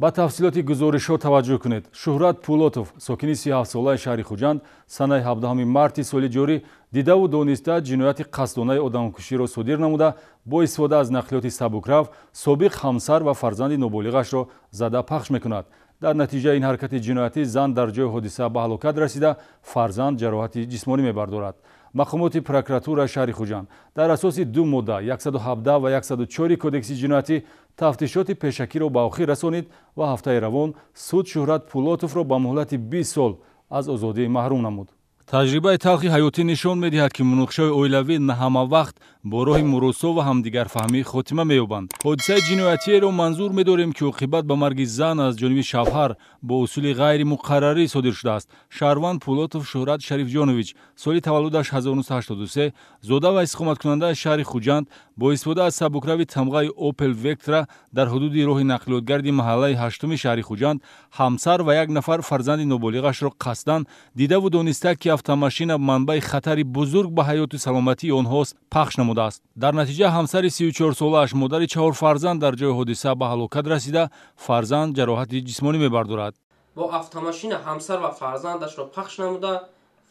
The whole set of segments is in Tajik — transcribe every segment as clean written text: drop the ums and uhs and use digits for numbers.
ба тафсилоти гузоришҳо таваҷҷӯҳ кунед. Шуҳрат Пулотов, сокини 37-солаи шаҳри Хуҷанд, санаи 17 марти соли ҷорӣ дидаву дониста ҷинояти қасдонаи одамкуширо содир намуда, бо истифода аз нақлиёти сабукрав собиқ ҳамсар ва фарзанди ноболиғашро зада пахш мекунад. дар натиҷаи ин ҳаракати ҷиноятӣ зан дар ҷои ҳодиса ба ҳалокат расида, фарзанд ҷароҳати ҷисмонӣ мебардорад. мақомоти прокуратураи шаҳри Хуҷанд дар асоси ду модда 117 ва 104 кодекси ҷиноятӣ тафтишоти пешакиро ба охир расонид ва ҳафтаи равон суд Шуҳрат Пулотовро ба муҳлати 20 сол аз озодӣ маҳрум намуд. таҷрибаи талхи ҳаётӣ нишон медиҳад, ки муноқишаҳои оилавӣ на ҳамавақт бо роҳи муросо ва ҳамдигарфаҳмӣ хотима меёбанд. ҳодисаи ҷиноятиеро манзур медорем, ки оқибат ба марги зан аз ҷониби шавҳар бо усули ғайримуқаррарӣ содир шудааст. шаҳрванд Пулотов Шуҳрат Шарифҷонович, соли таваллудаш 1983, зода ва истиқоматкунандаи шаҳри Хуҷанд, бо истифода аз сабукрави тамғаи Opel Vectra дар ҳудуди роҳи нақлиётгарди маҳаллаи 8-уми шаҳри Хуҷанд ҳамсар ва як нафар фарзанди ноболиғашро қасдан дидаву дониста, ки автомашина манбаи хатари бузург ба ҳаёту саломатии онҳост, пахш намудааст. дар натиҷа ҳамсари 34-солааш, модари 4 фарзанд дар ҷои ҳодиса ба ҳалокат расида, фарзанд ҷароҳати ҷисмонӣ мебардорад. бо автомашина ҳамсар ва фарзандашро пахш намуда,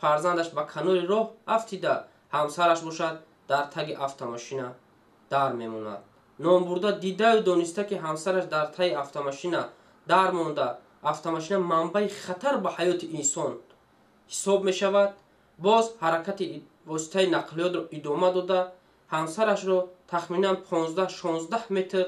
фарзандаш ба канори роҳ афтида, ҳамсараш бошад дар таги автомашина дар мемонад. номбурда дидаю дониста, ки ҳамсараш дар таги автомашина дар монда, автомашина манбаи хатар ба ҳаёти инсон ҳисоб мешавад. боз ҳаракати воситаи нақлиётро идома дода, ҳамсарашро тахминан 15-16 метр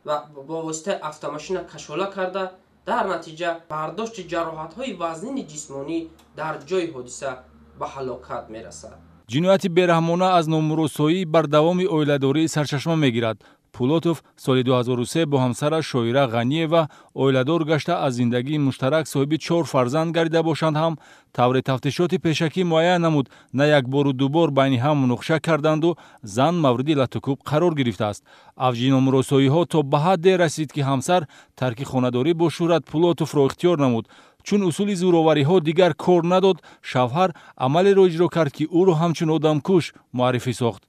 ва бо воситаи автомашина кашола карда, дар натиҷа бардошти ҷароҳатҳои вазнини ҷисмонӣ дар ҷои ҳодиса ба ҳалокат мерасад. ҷинояти бераҳмона аз номуросоӣ бар давоми оиладорӣ сарчашма мегирад. Пулотов соли 2003 бо ҳамсараш Шоира Ғаниева оиладор гашта аз зиндагии муштарак соҳиби 4 фарзанд гардида бошанд ҳам, тавре тафтишоти пешакӣ муайян намуд, на як бору ду бор байни ҳам муноқиша карданду зан мавриди латукуб қарор гирифтааст. авҷи номуросоиҳо то ба ҳадде расид, ки ҳамсар тарки хонадорӣ бо Шуҳрат Пулотовро ихтиёр намуд. чун усули зӯровариҳо дигар кор надод, шавҳар амалеро иҷро кард, ки ӯро ҳамчун одамкуш муаррифӣ сохт.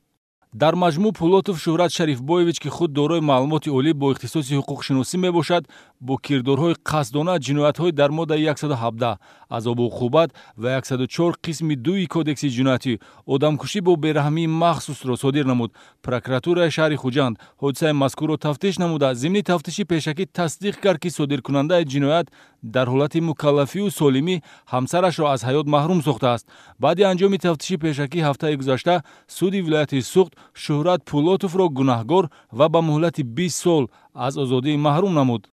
дар маҷмӯъ Пулотов Шуҳрат Шарифбоевич, ки худ дорои маълумоти олӣ бо ихтисоси ҳуқуқшиносӣ мебошад, бо кирдорҳои қасдона ҷиноятҳои дар моддаи 117 азобууқубат ва 104 қисми 2 кодекси ҷиноятӣ одамкушӣ бо бераҳмии махсусро содир намуд. прокуратураи шаҳри Хуҷанд ҳодисаи мазкурро тафтиш намуда, зимни тафтиши пешакӣ тасдиқ кард, ки содиркунандаи ҷиноят дар ҳолати мукаллафию солимӣ ҳамсарашро аз ҳаёт маҳрум сохтааст. баъди анҷоми тафтиши пешакӣ ҳафтаи гузашта суди вилояти Суғд Шуҳрат Пулотовро гунаҳгор ва ба муҳлати 20 сол аз озодӣ маҳрум намуд.